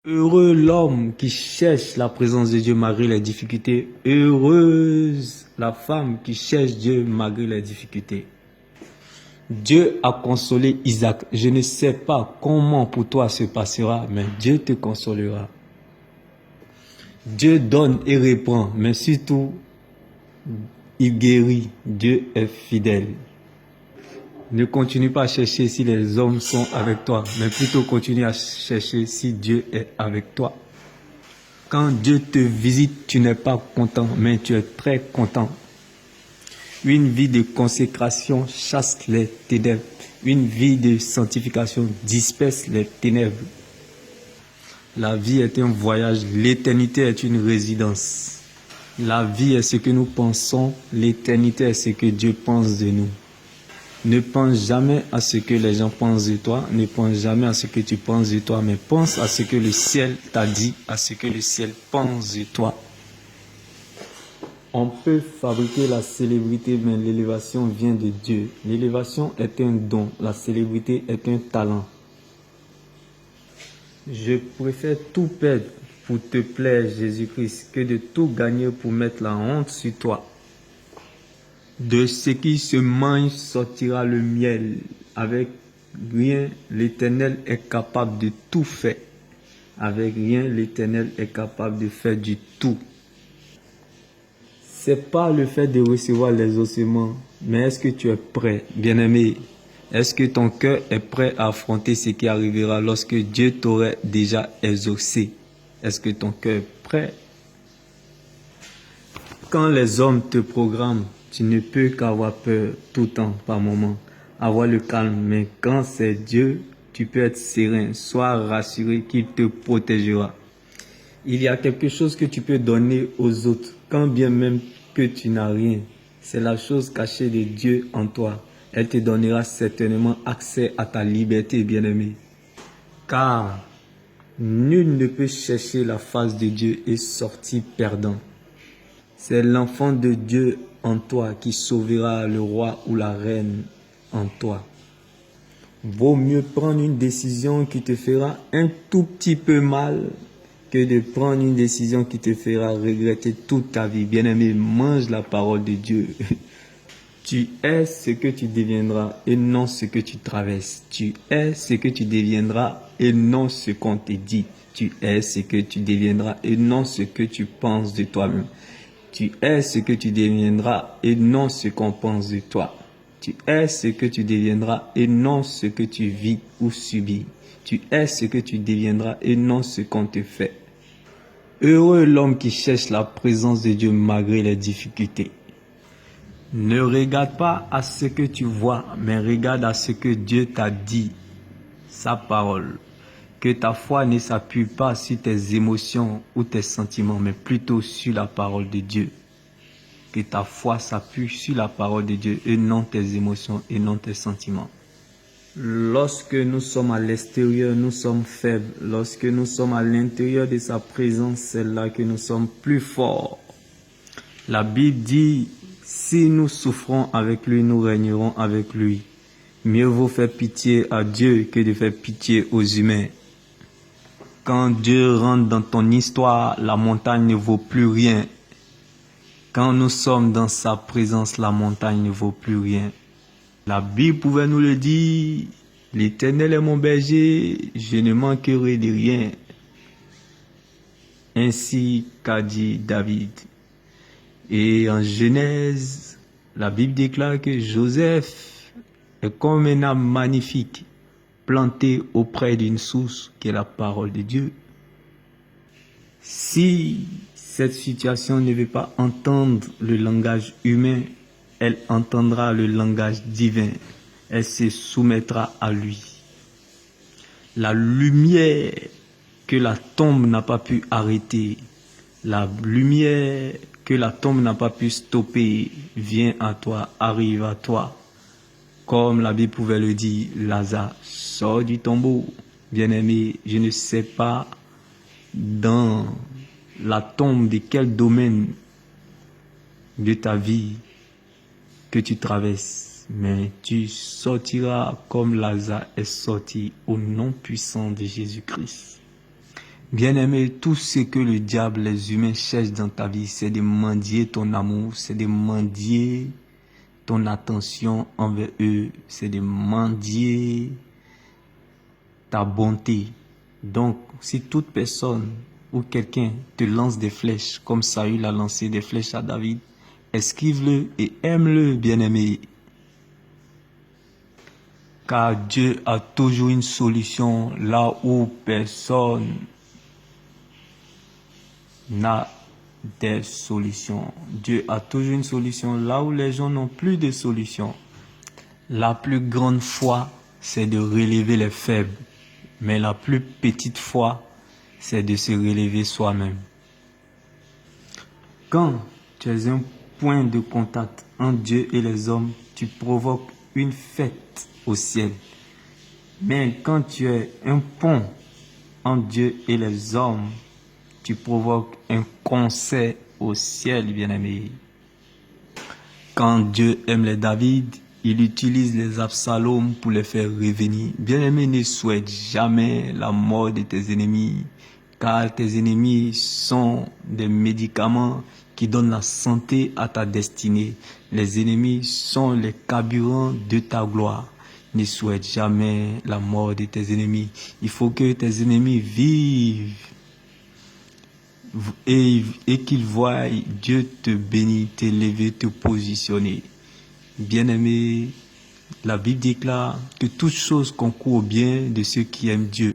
Heureux l'homme qui cherche la présence de Dieu malgré les difficultés. Heureuse la femme qui cherche Dieu malgré les difficultés. Dieu a consolé Isaac. Je ne sais pas comment pour toi se passera, mais Dieu te consolera. Dieu donne et reprend, mais surtout, il guérit. Dieu est fidèle. Ne continue pas à chercher si les hommes sont avec toi, mais plutôt continue à chercher si Dieu est avec toi. Quand Dieu te visite, tu n'es pas content, mais tu es très content. Une vie de consécration chasse les ténèbres. Une vie de sanctification disperse les ténèbres. La vie est un voyage, l'éternité est une résidence. La vie est ce que nous pensons, l'éternité est ce que Dieu pense de nous. Ne pense jamais à ce que les gens pensent de toi, ne pense jamais à ce que tu penses de toi, mais pense à ce que le ciel t'a dit, à ce que le ciel pense de toi. On peut fabriquer la célébrité, mais l'élévation vient de Dieu. L'élévation est un don, la célébrité est un talent. Je préfère tout perdre pour te plaire, Jésus-Christ, que de tout gagner pour mettre la honte sur toi. De ce qui se mange sortira le miel. Avec rien, l'Éternel est capable de tout faire. Avec rien, l'Éternel est capable de faire du tout. C'est pas le fait de recevoir les ossements, mais est-ce que tu es prêt, bien-aimé? Est-ce que ton cœur est prêt à affronter ce qui arrivera lorsque Dieu t'aurait déjà exaucé? Est-ce que ton cœur est prêt? Quand les hommes te programment, tu ne peux qu'avoir peur tout le temps, par moment, avoir le calme. Mais quand c'est Dieu, tu peux être serein, sois rassuré qu'il te protégera. Il y a quelque chose que tu peux donner aux autres, quand bien même que tu n'as rien. C'est la chose cachée de Dieu en toi. Elle te donnera certainement accès à ta liberté, bien-aimé. Car nul ne peut chercher la face de Dieu et sortir perdant. C'est l'enfant de Dieu en toi qui sauvera le roi ou la reine en toi. Vaut mieux prendre une décision qui te fera un tout petit peu mal que de prendre une décision qui te fera regretter toute ta vie. Bien-aimé, mange la parole de Dieu. Tu es ce que tu deviendras et non ce que tu traverses. Tu es ce que tu deviendras et non ce qu'on te dit. Tu es ce que tu deviendras et non ce que tu penses de toi-même. Tu es ce que tu deviendras et non ce qu'on pense de toi. Tu es ce que tu deviendras et non ce que tu vis ou subis. Tu es ce que tu deviendras et non ce qu'on te fait. Heureux l'homme qui cherche la présence de Dieu malgré les difficultés. Ne regarde pas à ce que tu vois, mais regarde à ce que Dieu t'a dit, sa parole. Que ta foi ne s'appuie pas sur tes émotions ou tes sentiments, mais plutôt sur la parole de Dieu. Que ta foi s'appuie sur la parole de Dieu et non tes émotions et non tes sentiments. Lorsque nous sommes à l'extérieur, nous sommes faibles. Lorsque nous sommes à l'intérieur de sa présence, c'est là que nous sommes plus forts. La Bible dit, si nous souffrons avec lui, nous régnerons avec lui. Mieux vaut faire pitié à Dieu que de faire pitié aux humains. Quand Dieu rentre dans ton histoire, la montagne ne vaut plus rien. Quand nous sommes dans sa présence, la montagne ne vaut plus rien. La Bible pouvait nous le dire, l'Éternel est mon berger, je ne manquerai de rien. Ainsi qu'a dit David. Et en Genèse, la Bible déclare que Joseph est comme un arbre magnifique, planté auprès d'une source qui est la parole de Dieu. Si cette situation ne veut pas entendre le langage humain, elle entendra le langage divin. Elle se soumettra à lui. La lumière que la tombe n'a pas pu arrêter, la lumière que la tombe n'a pas pu stopper, vient à toi, arrive à toi. Comme la Bible pouvait le dire, Lazare, sors du tombeau. Bien-aimé, je ne sais pas dans la tombe de quel domaine de ta vie que tu traverses, mais tu sortiras comme Lazare est sorti au nom puissant de Jésus-Christ. Bien-aimé, tout ce que le diable, les humains cherchent dans ta vie, c'est de mendier ton amour, c'est de mendier ton attention envers eux, c'est de mendier ta bonté. Donc, si toute personne ou quelqu'un te lance des flèches, comme Saül a lancé des flèches à David, esquive-le et aime-le, bien-aimé. Car Dieu a toujours une solution là où personne n'a des solutions. Dieu a toujours une solution là où les gens n'ont plus de solution. La plus grande foi, c'est de relever les faibles. Mais la plus petite foi, c'est de se relever soi-même. Quand tu es un point de contact entre Dieu et les hommes, tu provoques une fête au ciel. Mais quand tu es un pont entre Dieu et les hommes, tu provoques un concert au ciel, bien-aimé. Quand Dieu aime les David, il utilise les Absalom pour les faire revenir. Bien-aimé, ne souhaite jamais la mort de tes ennemis, car tes ennemis sont des médicaments qui donnent la santé à ta destinée. Les ennemis sont les carburants de ta gloire. Ne souhaite jamais la mort de tes ennemis. Il faut que tes ennemis vivent et qu'ils voient Dieu te bénir, t'élever, te positionner. Bien-aimé, la Bible déclare que toute chose concourt au bien de ceux qui aiment Dieu.